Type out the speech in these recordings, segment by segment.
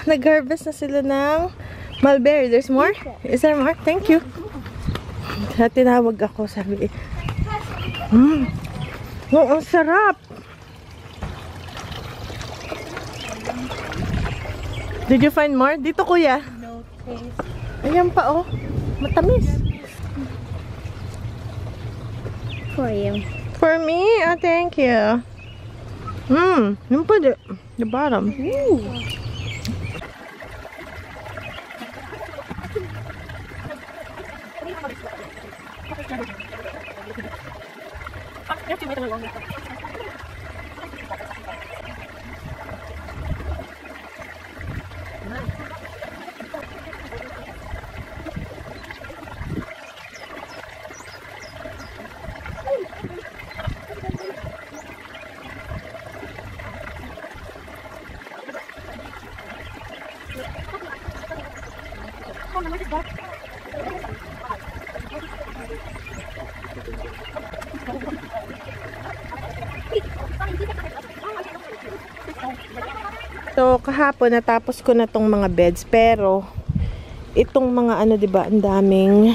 nag-harvest na sila ng mulberry. There's more? Is there more? Thank you. Tinawag ako, sabi. Oh, ang sarap. Did you find more? Dito, kuya. No taste. Ayan pa, oh. Matamis. For you. For me? Oh, thank you. Yung pa, the bottom. Ooh. So, kahapon natapos ko na tong mga beds, pero itong mga ano, 'di ba, ang daming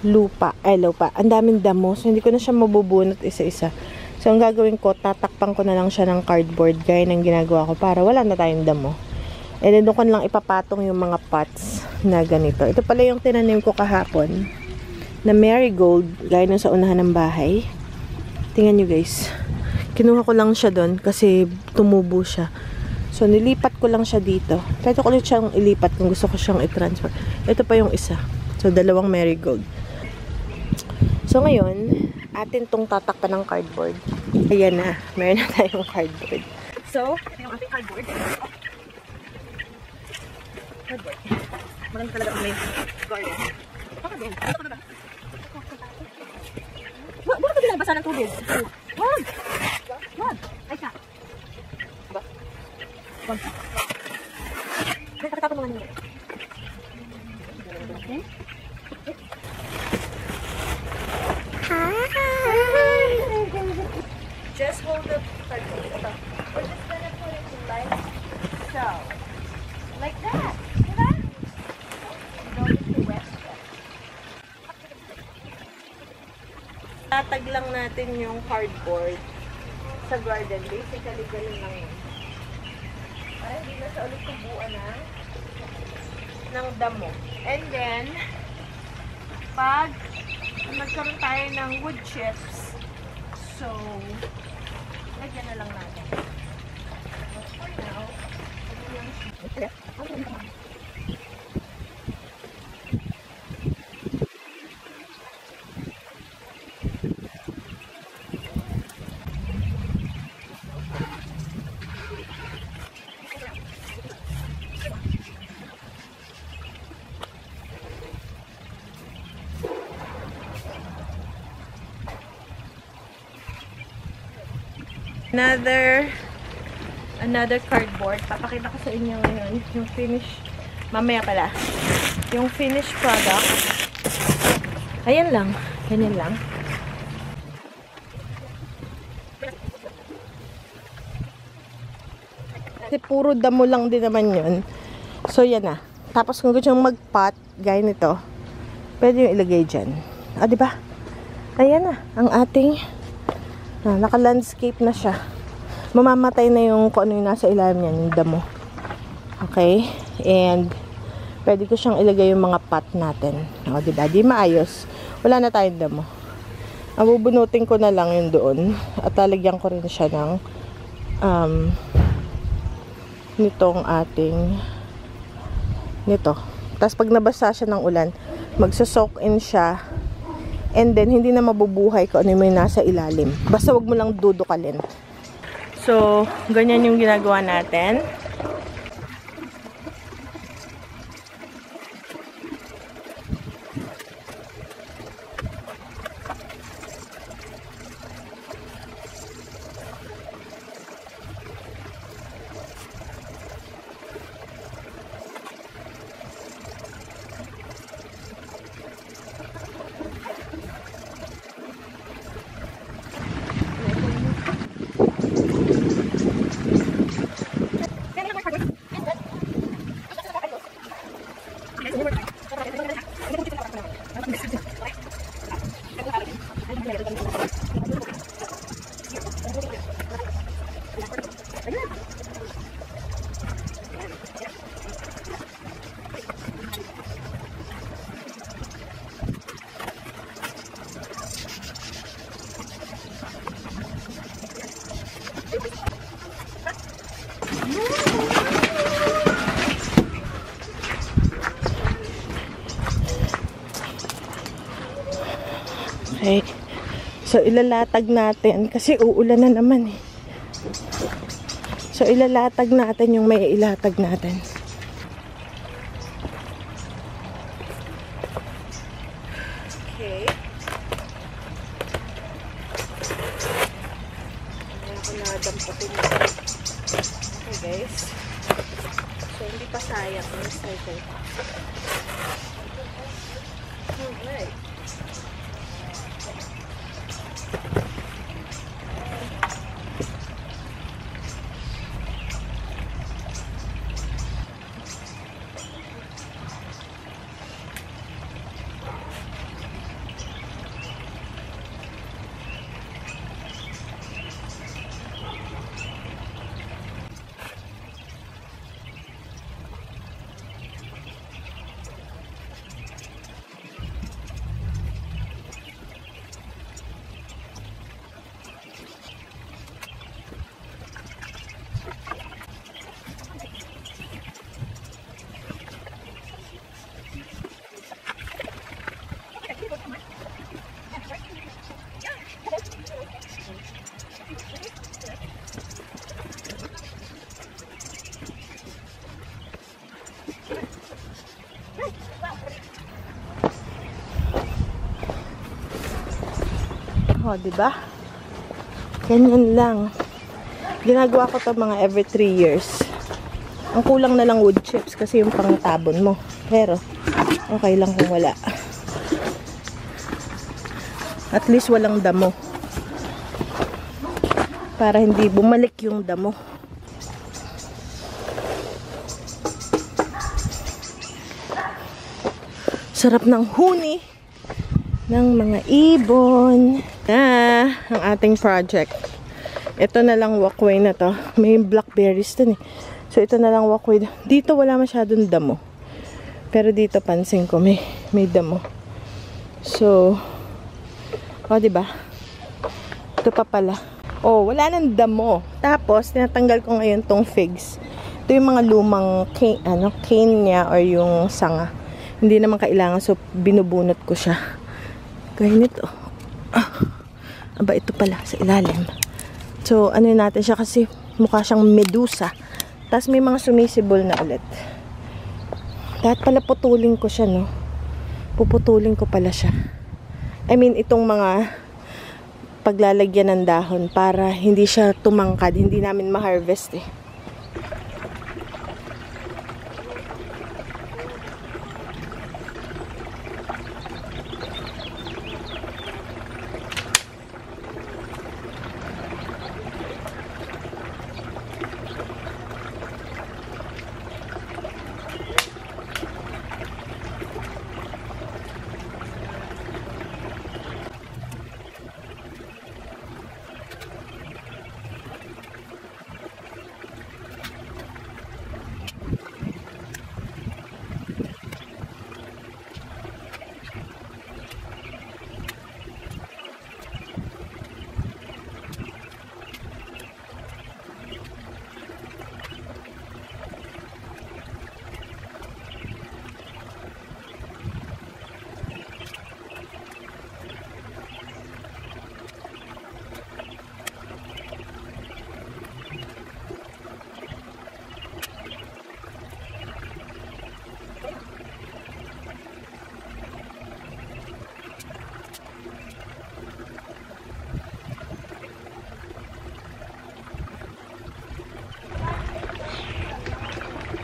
lupa, ang daming damo. So, hindi ko na siya mabubunot isa-isa. So, ang gagawin ko, tatakpan ko na lang siya ng cardboard gaya ng ginagawa ko para wala na tayong damo. And then, doon ko lang ipapatong yung mga pots na ganito. Ito pala yung tinanim ko kahapon na marigold, gaya nung sa unahan ng bahay. Tingnan nyo guys. Kinuha ko lang siya doon kasi tumubo siya. So, nilipat ko lang siya dito. Pwede ko ulit siyang ilipat kung gusto ko siyang i-transfer. Ito pa yung isa. So, dalawang marigold. So, ngayon, atin tong tatakpan ng cardboard. Ayan na. Meron na tayong cardboard. So, yung ating cardboard. Maganda talaga may garden. Baka din. Ito na ba? Bakit ka binabasa ng tubig? Wag! Wag! Ay siya. Diba? Wag. Nakakatapon mo nga nyo. Okay? Just hold the cardboard. We're just gonna put it in like so. Like that. Diba? Don't need to wet. Tatag lang natin yung cardboard sa garden. Basically, ganun lang yun. Para hindi na sa ulit tubuan ng damo. And then, pag nagkaroon tayo ng wood chips, so, lagyan na lang natin. But for now, another cardboard. Papakita ko sa inyo ngayon yung finish, mamaya pala, yung finished product. Ayan lang, ganyan lang. Kasi puro damo lang din naman yun. So yan na. Tapos kung gusto yung mag-pot, gaya nito, pwede yung ilagay dyan. Ah, diba? Ayan na, ang ating naka-landscape na siya. Mamamatay na yung kung ano yung nasa ilalim niya, yung damo. Okay? And pwede ko siyang ilagay yung mga pot natin. O, diba? Di maayos. Wala na tayong damo. Ang bubunutin ko na lang yung doon. At talagyan ko rin siya ng nitong ating nito. Tapos pag nabasa siya ng ulan, magsasoak in siya. And then, hindi na mabubuhay kung ano yung nasa ilalim. Basta wag mo lang dudukalin. So, ganyan yung ginagawa natin. Okay. So, ilalatag natin. Kasi uulan na naman eh. So, ilalatag natin yung may ilatag natin. Okay. Ayan ako nadamputin. Okay guys. So, hindi pa sayang. Recycle. Alright. O, diba? Ganyan lang. Ginagawa ko to mga every 3 years. Ang kulang na lang wood chips kasi yung pang tabon mo. Pero, okay lang kung wala. At least walang damo. Para hindi bumalik yung damo. Sarap ng huni ng mga ibon. Ang ating project. Ito na lang walkway na to. May blackberries dun eh. So, ito na lang walkway. Dito wala masyadong damo. Pero dito pansin ko may damo. So, diba? Ito pa pala. Wala nang damo. Tapos, tinatanggal ko ngayon tong figs. Ito yung mga lumang cane niya or yung sanga. Hindi naman kailangan. So, binubunot ko siya. Gaya nito. Aba, ito pala sa ilalim. So, ano natin siya kasi mukha siyang medusa. Tapos may mga sumisibol na ulit. Dapat pala putulin ko siya, no? Puputulin ko pala siya. I mean, itong mga paglalagyan ng dahon para hindi siya tumangkad. Hindi namin ma-harvest eh.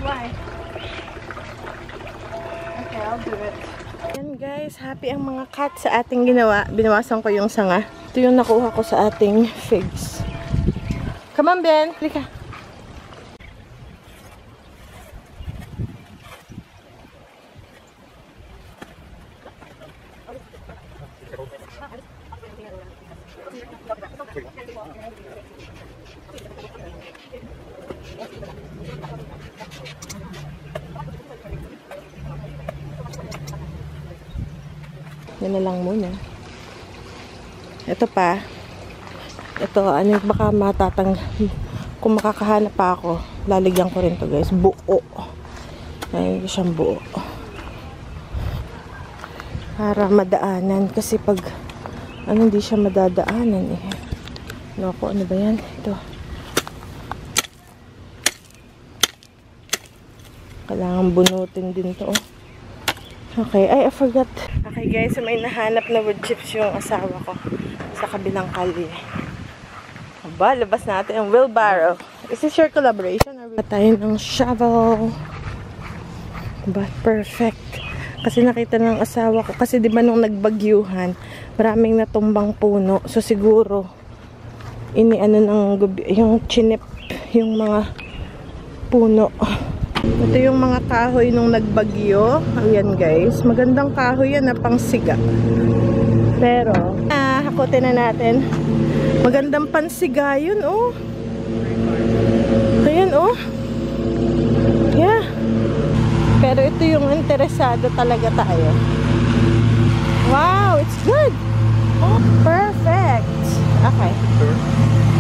Why? Okay, I'll do it. Yan guys, happy ang mga cat sa ating ginawa. Binawasan ko yung sanga. Ito yung nakuha ko sa ating figs. Come on, Ben. Halika. Yan na lang muna. Ito pa. Ito, baka kung makakahanap pa ako, lalagyan ko rin to guys. Buo. Lalagyan ko siyang buo. Para madaanan. Kasi pag Ano, hindi siya madadaanan eh. Naku, ano ba yan? Ito. Kailangan bunutin din to. Okay, ay, I forgot. Okay guys, so may nahanap na wood chips yung asawa ko sa kabilang kalye. Aba, labas natin ang wheelbarrow. Is this your collaboration? Or tayo ng shovel. But perfect. Kasi nakita ng asawa ko. Kasi di ba nung nagbagyuhan, maraming natumbang puno. So siguro, iniano ng yung chinip, yung mga puno. Ito yung mga kahoy nung nagbagyo. Ayan guys. Magandang kahoy yan na pang siga. Pero, hakutin na natin. Magandang pansiga yun, oh. Ayan, oh. Yeah. Pero ito yung interesado talaga tayo. Wow, it's good. Oh, perfect. Okay.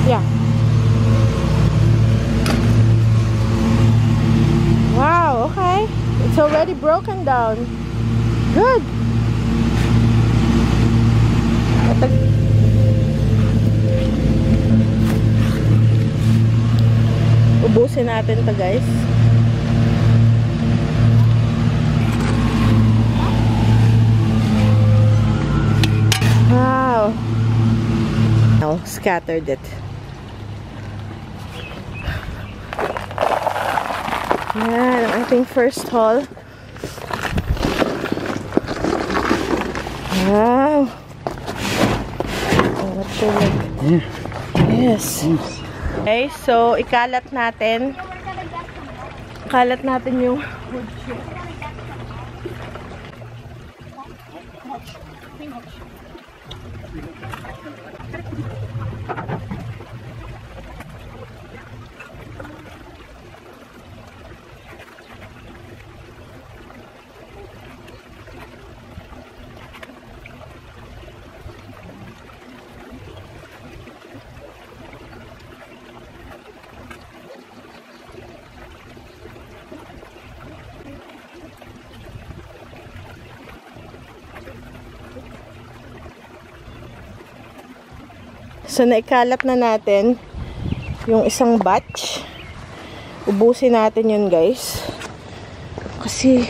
Yeah. Wow, okay. It's already broken down. Good. Ubusin natin to guys. Wow. Now, scattered it. Yan, ang ating first haul. Wow. Oh, what the heck? Yes. Okay, so ikalat natin. Kalat natin yung wood chip. So, naikalat na natin yung isang batch. Ubusin natin yun, guys. Kasi,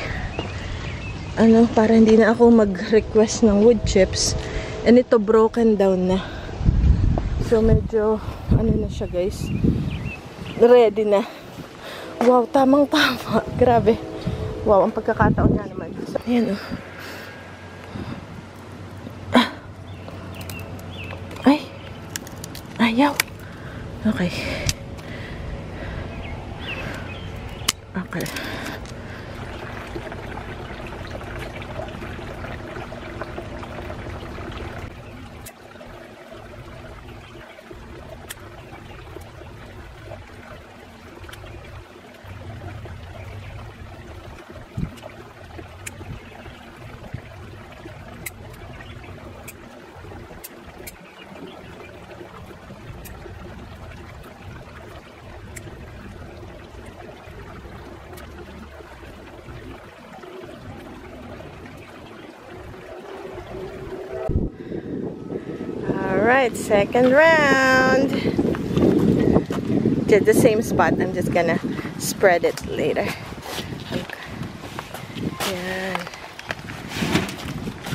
ano, para hindi na ako mag-request ng wood chips. And ito, broken down na. So, medyo, ano na siya, guys. Ready na. Wow, tamang-tama. Grabe. Wow, ang pagkakataon na naman. So, ayan, oh. Ayaw. Okay. Okay. Alright, second round. Did the same spot. I'm just gonna spread it later. Okay. Yeah.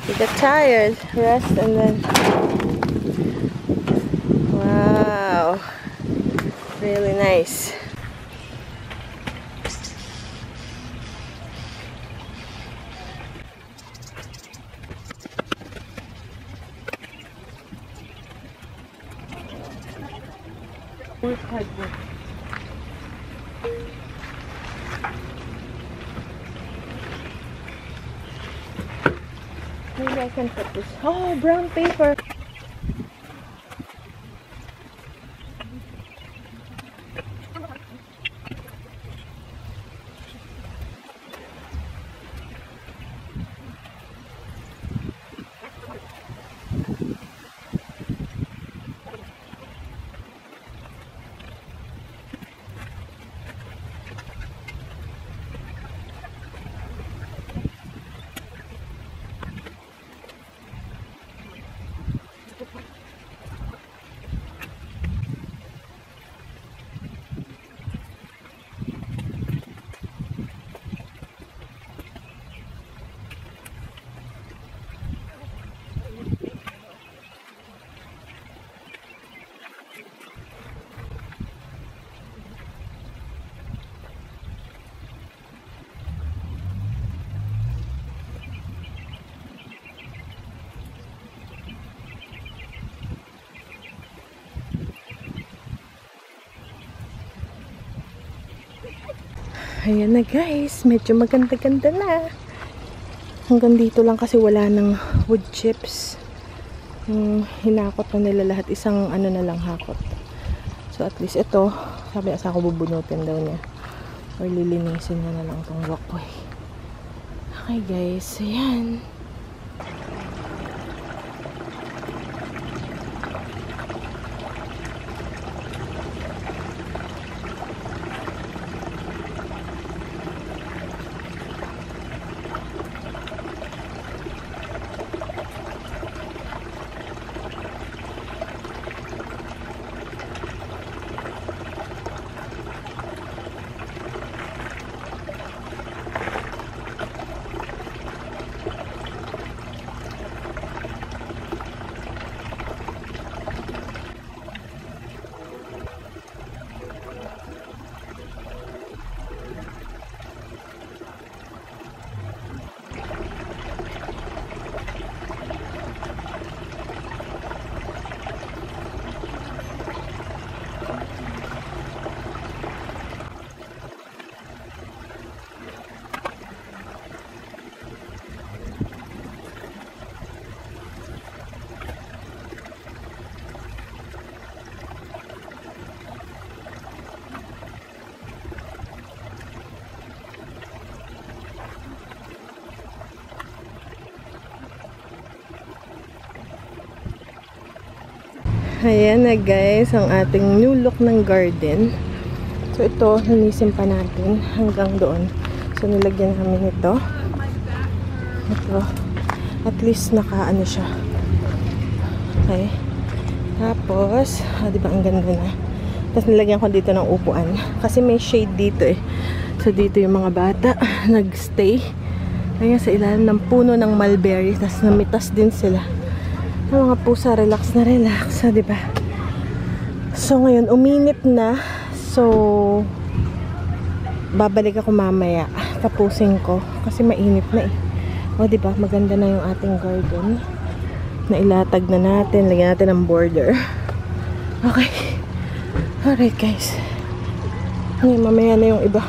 You get tired, rest, and then. Wow. Really nice. Maybe I can put this. Oh, brown paper. Ayan na guys, medyo maganda-ganda na. Hanggang dito lang kasi wala ng wood chips. Hinakot na nila lahat. Isang ano na lang hakot. So at least ito, sabi asa ako bubunutin daw niya. Or lilinisin na lang itong walkway. Okay guys, ayan. Ayan na guys, ang ating new look ng garden. So ito, nanisim pa natin hanggang doon. So nilagyan kami nito. Ito, at least nakaano siya. Okay. Tapos, diba ang ganda na. Tapos nilagyan ko dito ng upuan. Kasi may shade dito eh. So dito yung mga bata nagstay. Ayan sa ilalim ng puno ng mulberry. Tapos namitas din sila. Ang mga pusa, relax na relax, diba? So, ngayon, uminit na. So, babalik ako mamaya. Tapusin ko. Kasi mainit na eh. O, diba? Maganda na yung ating garden. Nailatag na natin. Lagyan natin ng border. Okay. Alright, guys. Ngayon, mamaya na yung iba.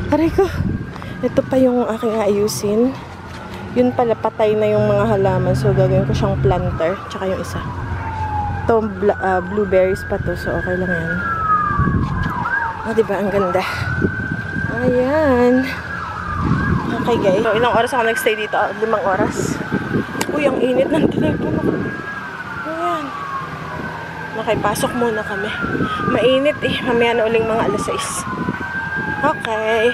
Aray ko. Ito pa yung aking ayusin. Yun pala, patay na yung mga halaman. So, gagawin ko siyang planter. Tsaka yung isa. Ito, blueberries pa to. So, okay lang yan. Diba? Ang ganda. Ayan. Okay, guys. So, ilang oras ako nag-stay dito? 5 oras. Uy, ang init ng telepono ko. Ayan. Okay, pasok muna kami. Mainit eh. Mamaya na uling mga 6:00. Okay.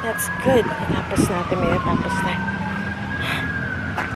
That's good. Tapos natin. May tapos na.